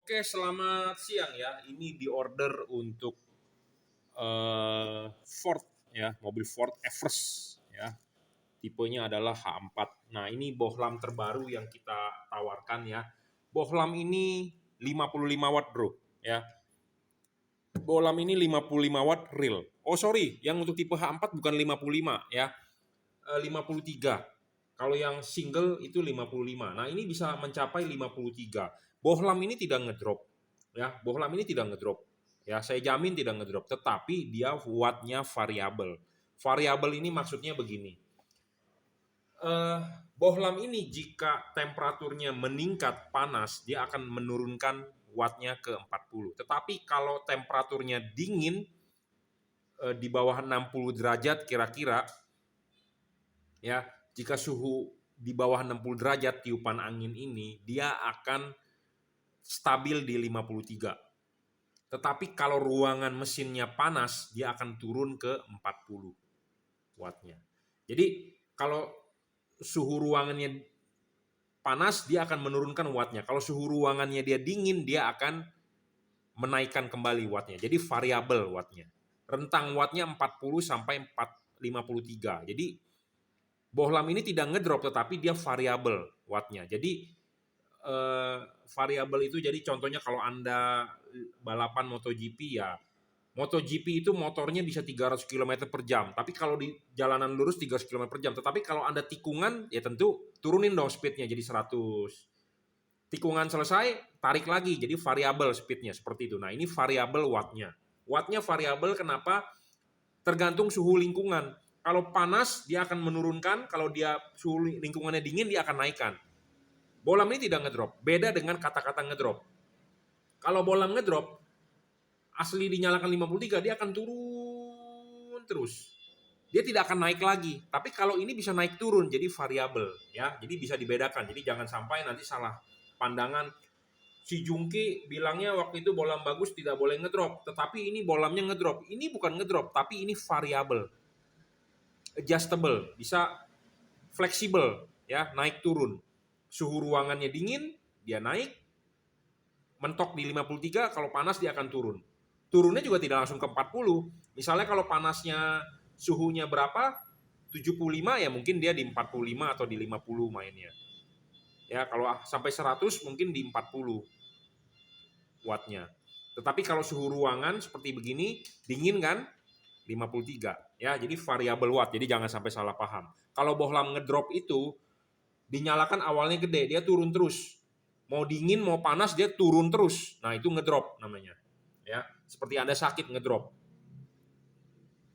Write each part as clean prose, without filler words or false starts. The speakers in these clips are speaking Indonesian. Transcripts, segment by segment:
Oke, selamat siang ya. Ini di order untuk Ford ya, mobil Ford Everest ya. Tipenya adalah H4. Nah, ini bohlam terbaru yang kita tawarkan ya. Bohlam ini 55 watt, Bro, ya. Bohlam ini 55 watt real. Oh, sorry, yang untuk tipe H4 bukan 55 ya. 53. Kalau yang single itu 55. Nah, ini bisa mencapai 53. Bohlam ini tidak ngedrop. Ya, bohlam ini tidak ngedrop. Ya, saya jamin tidak ngedrop, tetapi dia wattnya variabel. Variabel ini maksudnya begini. Eh, Bohlam ini jika temperaturnya meningkat panas, dia akan menurunkan wattnya ke 40. Tetapi kalau temperaturnya dingin di bawah 60 derajat kira-kira, ya, jika suhu di bawah 60 derajat tiupan angin ini, dia akan stabil di 53. Tetapi kalau ruangan mesinnya panas, dia akan turun ke 40 wattnya. Jadi kalau suhu ruangannya panas, dia akan menurunkan wattnya. Kalau suhu ruangannya dia dingin, dia akan menaikkan kembali wattnya. Jadi variabel wattnya. Rentang wattnya 40 sampai 53. Jadi bohlam ini tidak ngedrop, tetapi dia variabel wattnya. Jadi variabel itu, jadi contohnya kalau Anda balapan MotoGP ya, MotoGP itu motornya bisa 300 km per jam, tapi kalau di jalanan lurus 300 km per jam. Tetapi kalau Anda tikungan, ya tentu turunin dong speednya jadi 100. Tikungan selesai, tarik lagi, jadi variabel speednya seperti itu. Nah, ini variabel wattnya. Wattnya variabel kenapa? Tergantung suhu lingkungan. Kalau panas, dia akan menurunkan. Kalau dia suhu lingkungannya dingin, dia akan naikkan. Bohlam ini tidak ngedrop. Beda dengan kata-kata ngedrop. Kalau bohlam ngedrop, asli dinyalakan 53, dia akan turun terus. Dia tidak akan naik lagi. Tapi kalau ini bisa naik turun, jadi variabel ya. Jadi bisa dibedakan. Jadi jangan sampai nanti salah pandangan. Si Jungki bilangnya waktu itu bohlam bagus tidak boleh ngedrop, tetapi ini bohlamnya ngedrop. Ini bukan ngedrop, tapi ini variabel, adjustable, bisa fleksibel ya, naik turun. Suhu ruangannya dingin, dia naik, mentok di 53, kalau panas dia akan turun. Turunnya juga tidak langsung ke 40. Misalnya kalau panasnya suhunya berapa? 75, ya mungkin dia di 45 atau di 50 mainnya. Ya, kalau sampai 100 mungkin di 40 wattnya. Tetapi kalau suhu ruangan seperti begini, dingin kan? 53. Ya, jadi variabel watt. Jadi jangan sampai salah paham. Kalau bohlam ngedrop itu dinyalakan awalnya gede, dia turun terus. Mau dingin, mau panas, dia turun terus. Nah, itu ngedrop namanya. Ya, seperti Anda sakit ngedrop.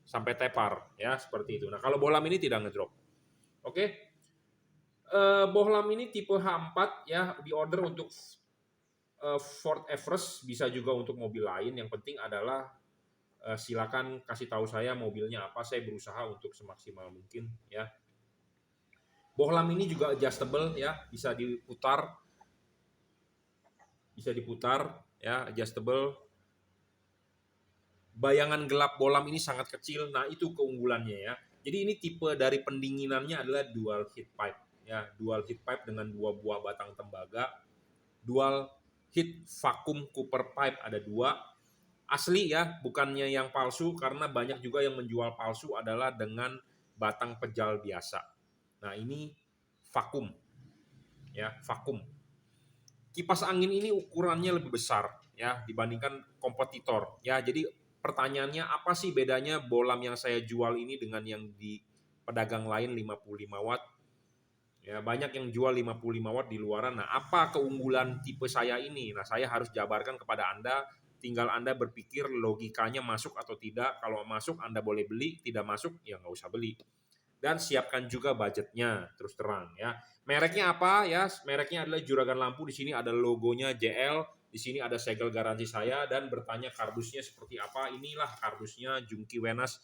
Sampai tepar, ya, seperti itu. Nah, kalau bohlam ini tidak ngedrop. Oke. Bohlam ini tipe H4 ya, di order untuk Ford Everest, bisa juga untuk mobil lain. Yang penting adalah silakan kasih tahu saya mobilnya apa, saya berusaha untuk semaksimal mungkin ya. Bohlam ini juga adjustable ya, bisa diputar ya, adjustable. Bayangan gelap bohlam ini sangat kecil, nah itu keunggulannya ya. Jadi ini tipe dari pendinginannya adalah dual heat pipe ya, dual heat pipe dengan 2 buah batang tembaga, dual heat vacuum cooper pipe ada 2. Asli ya, bukannya yang palsu, karena banyak juga yang menjual palsu adalah dengan batang pejal biasa. Nah, ini vakum ya, vakum. Kipas angin ini ukurannya lebih besar ya dibandingkan kompetitor ya. Jadi pertanyaannya, apa sih bedanya bohlam yang saya jual ini dengan yang di pedagang lain 55 watt? Ya, banyak yang jual 55 watt di luaran. Nah, apa keunggulan tipe saya ini? Nah, saya harus jabarkan kepada Anda. Tinggal Anda berpikir logikanya masuk atau tidak. Kalau masuk Anda boleh beli, tidak masuk ya nggak usah beli. Dan siapkan juga budgetnya, terus terang ya. Mereknya apa ya? Mereknya adalah Juragan Lampu. Di sini ada logonya JL, di sini ada segel garansi saya, dan bertanya kardusnya seperti apa. Inilah kardusnya Jungki Wenas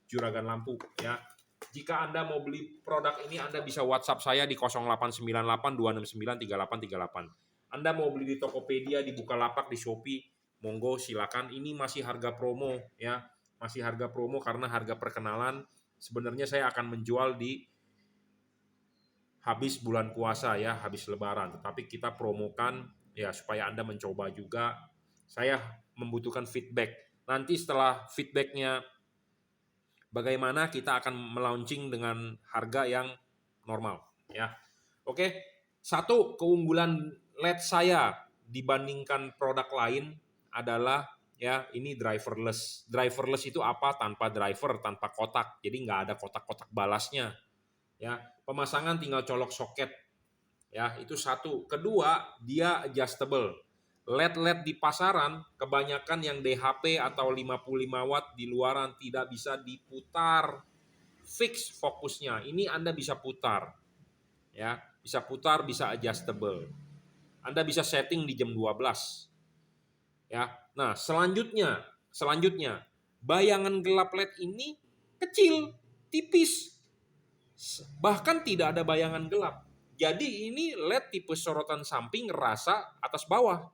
Juragan Lampu ya. Jika Anda mau beli produk ini, Anda bisa WhatsApp saya di 0898 269 3838. Anda mau beli di Tokopedia, di Bukalapak, di Shopee, monggo silakan. Ini masih harga promo ya, masih harga promo karena harga perkenalan. Sebenarnya saya akan menjual di habis bulan puasa ya, habis lebaran. Tetapi kita promokan Ya, supaya Anda mencoba juga. Saya membutuhkan feedback. Nanti setelah feedbacknya bagaimana, kita akan melaunching dengan harga yang normal. Ya, oke. Satu keunggulan LED saya dibandingkan produk lain adalah ya ini driverless. Driverless itu apa? Tanpa driver, tanpa kotak. Jadi nggak ada kotak-kotak balasnya. Ya, pemasangan tinggal colok soket. Ya, itu satu. Kedua, dia adjustable. LED-LED di pasaran kebanyakan yang DHP atau 55 watt di luaran tidak bisa diputar. Fix fokusnya. Ini Anda bisa putar. Ya, bisa putar, bisa adjustable. Anda bisa setting di jam 12. Ya. Nah, selanjutnya bayangan gelap LED ini kecil, tipis. Bahkan tidak ada bayangan gelap. Jadi ini LED tipe sorotan samping rasa atas bawah.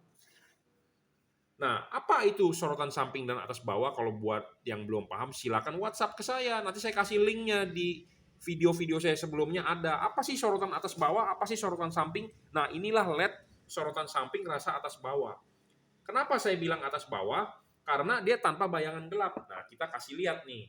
Nah, apa itu sorotan samping dan atas bawah? Kalau buat yang belum paham, silakan WhatsApp ke saya. Nanti saya kasih linknya di video-video saya sebelumnya ada. Apa sih sorotan atas bawah? Apa sih sorotan samping? Nah, inilah LED sorotan samping rasa atas bawah. Kenapa saya bilang atas bawah? Karena dia tanpa bayangan gelap. Nah, kita kasih lihat nih.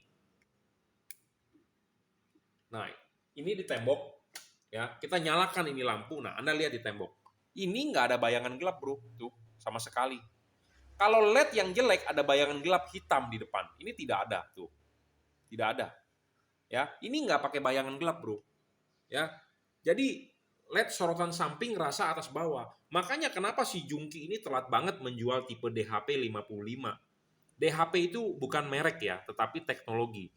Nah, ini di tembok. Ya, kita nyalakan ini lampu. Nah, Anda lihat di tembok. Ini nggak ada bayangan gelap, bro. Tuh, sama sekali. Kalau LED yang jelek ada bayangan gelap hitam di depan. Ini tidak ada, tuh. Tidak ada. Ya, ini nggak pakai bayangan gelap, bro. Ya, jadi LED sorotan samping rasa atas bawah. Makanya kenapa si Jungki ini telat banget menjual tipe DHP 55. DHP itu bukan merek ya, tetapi teknologi.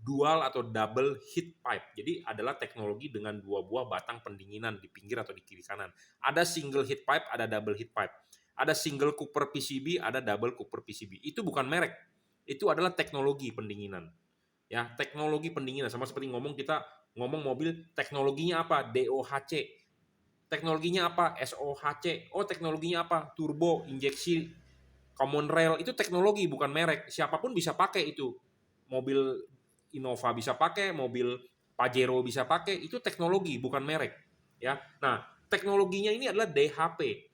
Dual atau double heat pipe. Jadi adalah teknologi dengan dua buah batang pendinginan di pinggir atau di kiri kanan. Ada single heat pipe, ada double heat pipe. Ada single cooper PCB, ada double cooper PCB. Itu bukan merek. Itu adalah teknologi pendinginan. Ya, teknologi pendinginan sama seperti kita ngomong mobil, teknologinya apa? DOHC. Teknologinya apa? SOHC. Oh, teknologinya apa? Turbo, injeksi, common rail. Itu teknologi bukan merek. Siapapun bisa pakai itu. Mobil Innova bisa pakai, mobil Pajero bisa pakai, itu teknologi bukan merek. Ya. Nah, teknologinya ini adalah DHP.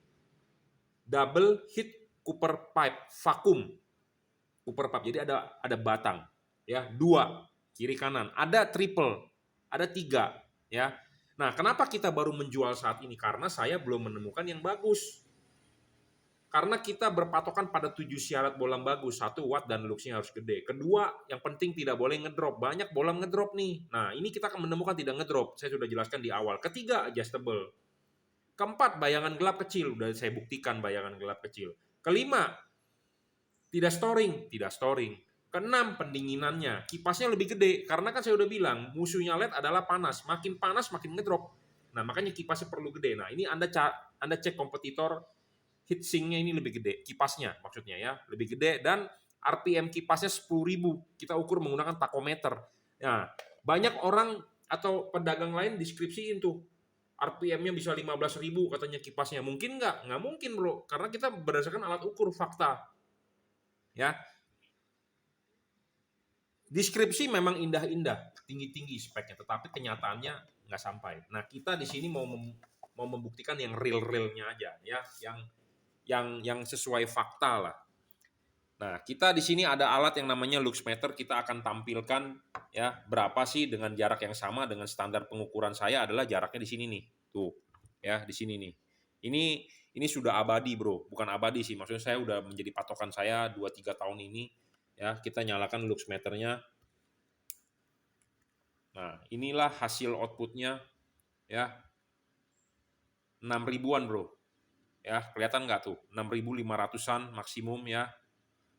Double heat cooper pipe vakum. Cooper pipe. Jadi ada batang, ya, 2 kiri kanan. Ada triple, ada 3, ya. Nah, kenapa kita baru menjual saat ini? Karena saya belum menemukan yang bagus. Karena kita berpatokan pada 7 syarat bohlam bagus. 1, watt dan luxnya harus gede. Kedua, yang penting tidak boleh ngedrop. Banyak bohlam ngedrop nih. Nah, ini kita akan menemukan tidak ngedrop. Saya sudah jelaskan di awal. Ketiga, adjustable. Keempat, bayangan gelap kecil. Sudah saya buktikan bayangan gelap kecil. Kelima, tidak storing. Tidak storing. Keenam, pendinginannya. Kipasnya lebih gede. Karena kan saya udah bilang, musuhnya LED adalah panas. Makin panas, makin ngedrop. Nah, makanya kipasnya perlu gede. Nah, ini Anda cek kompetitor, heatsinknya ini lebih gede, kipasnya maksudnya ya, lebih gede, dan RPM kipasnya 10.000. Kita ukur menggunakan takometer. Nah, banyak orang atau pedagang lain deskripsiin tuh, RPM-nya bisa 15.000 katanya kipasnya. Mungkin nggak? Nggak mungkin, bro. Karena kita berdasarkan alat ukur fakta. Ya, deskripsi memang indah-indah, tinggi-tinggi speknya, tetapi kenyataannya nggak sampai. Nah, kita di sini mau membuktikan yang real-realnya aja, ya, yang sesuai fakta lah. Nah, kita di sini ada alat yang namanya luxmeter. Kita akan tampilkan ya berapa sih dengan jarak yang sama dengan standar pengukuran saya adalah jaraknya di sini nih. Tuh, ya di sini nih. Ini sudah abadi, bro. Bukan abadi sih, maksudnya saya udah menjadi patokan saya 2-3 tahun ini. Ya, kita nyalakan luxmeternya. Nah, inilah hasil outputnya ya. 6.000-an, bro. Ya, kelihatan nggak tuh? 6.500-an maksimum ya.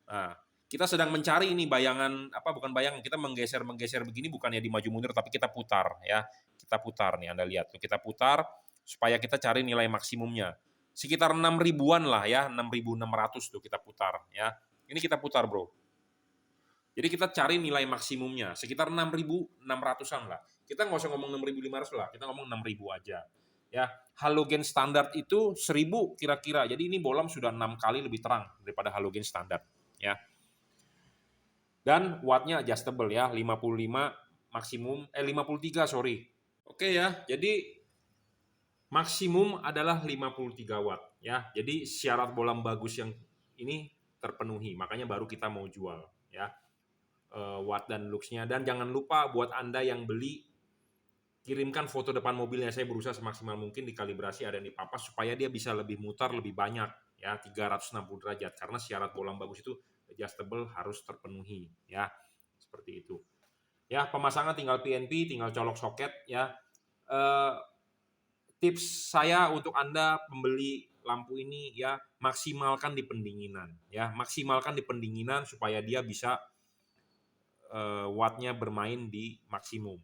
Nah, kita sedang mencari ini bayangan bukan bayangan, kita menggeser begini bukannya di maju mundur tapi kita putar ya. Kita putar nih, Anda lihat tuh, kita putar supaya kita cari nilai maksimumnya. Sekitar 6.000-an lah ya, 6.600 tuh kita putar ya. Ini kita putar, bro. Jadi kita cari nilai maksimumnya sekitar 6.600-an lah. Kita nggak usah ngomong 6.500 lah, kita ngomong 6.000 aja. Ya, halogen standar itu 1.000 kira-kira. Jadi ini bohlam sudah 6 kali lebih terang daripada halogen standar. Ya. Dan wattnya adjustable ya, 55 maksimum 53 sorry. Oke ya. Jadi Maksimum adalah 53 watt ya. Jadi syarat bohlam bagus yang ini terpenuhi, makanya baru kita mau jual ya. Watt dan lux-nya. Dan jangan lupa buat Anda yang beli, kirimkan foto depan mobilnya. Saya berusaha semaksimal mungkin dikalibrasi, ada yang dipapas supaya dia bisa lebih mutar lebih banyak ya, 360 derajat, karena syarat bohlam bagus itu adjustable harus terpenuhi ya. Seperti itu. Ya, pemasangan tinggal PNP, tinggal colok soket ya. Tips saya untuk Anda pembeli lampu ini ya, maksimalkan di pendinginan ya, maksimalkan di pendinginan supaya dia bisa wattnya bermain di maksimum.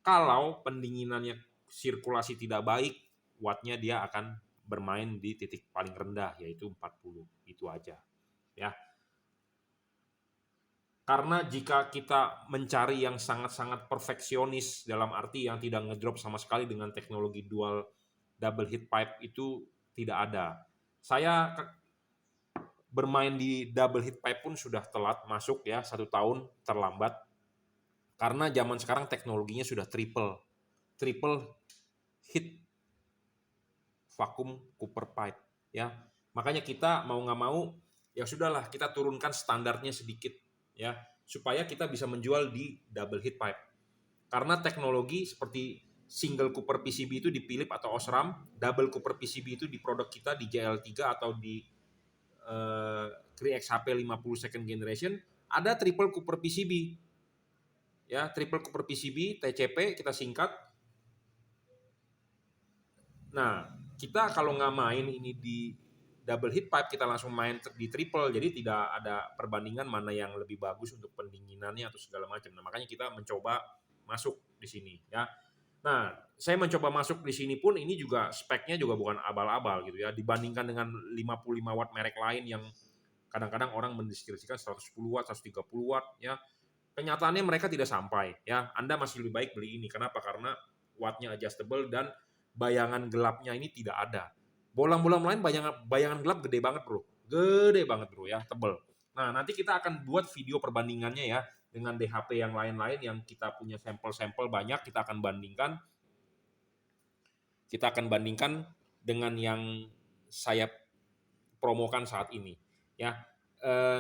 Kalau pendinginannya sirkulasi tidak baik, wattnya dia akan bermain di titik paling rendah yaitu 40. Itu aja ya. Karena jika kita mencari yang sangat-sangat perfeksionis dalam arti yang tidak ngedrop sama sekali dengan teknologi dual double heat pipe itu tidak ada. Saya bermain di double heat pipe pun sudah telat masuk ya, 1 tahun terlambat. Karena zaman sekarang teknologinya sudah triple heat vacuum cooper pipe ya. Makanya kita mau nggak mau ya sudahlah, kita turunkan standarnya sedikit ya, supaya kita bisa menjual di double heat pipe. Karena teknologi seperti single cooper PCB itu di Philips atau Osram, double cooper PCB itu di produk kita di JL3 atau di Cree XHP 50 second generation, ada triple cooper PCB. Ya, triple cooper PCB, TCP kita singkat. Nah, kita kalau nggak main ini di double heat pipe, kita langsung main di triple, jadi tidak ada perbandingan mana yang lebih bagus untuk pendinginannya atau segala macam. Nah, makanya kita mencoba masuk di sini ya. Nah, saya mencoba masuk di sini pun ini juga speknya juga bukan abal-abal gitu ya, dibandingkan dengan 55 watt merek lain yang kadang-kadang orang mendeskripsikan 110 watt, 130 watt ya. Kenyataannya mereka tidak sampai ya. Anda masih lebih baik beli ini. Kenapa? Karena wattnya adjustable dan bayangan gelapnya ini tidak ada. Bohlam-bohlam lain bayangan gelap gede banget bro. Gede banget bro ya, tebel. Nah, nanti kita akan buat video perbandingannya ya dengan DHP yang lain-lain yang kita punya sampel-sampel banyak, kita akan bandingkan. Kita akan bandingkan dengan yang saya promokan saat ini ya.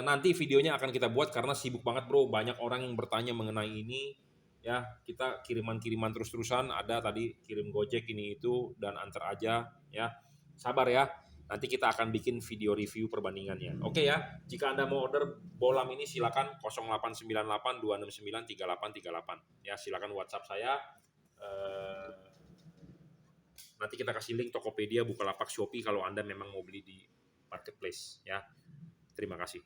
Nanti videonya akan kita buat karena sibuk banget bro, banyak orang yang bertanya mengenai ini ya. Kita kiriman-kiriman terus-terusan, ada tadi kirim Gojek ini itu dan antar aja ya, sabar ya, nanti kita akan bikin video review perbandingannya. Oke ya, jika Anda mau order bohlam ini silakan 0898 269 3838 ya, silakan WhatsApp saya. Nanti kita kasih link Tokopedia, Bukalapak, Shopee kalau Anda memang mau beli di marketplace ya. Terima kasih.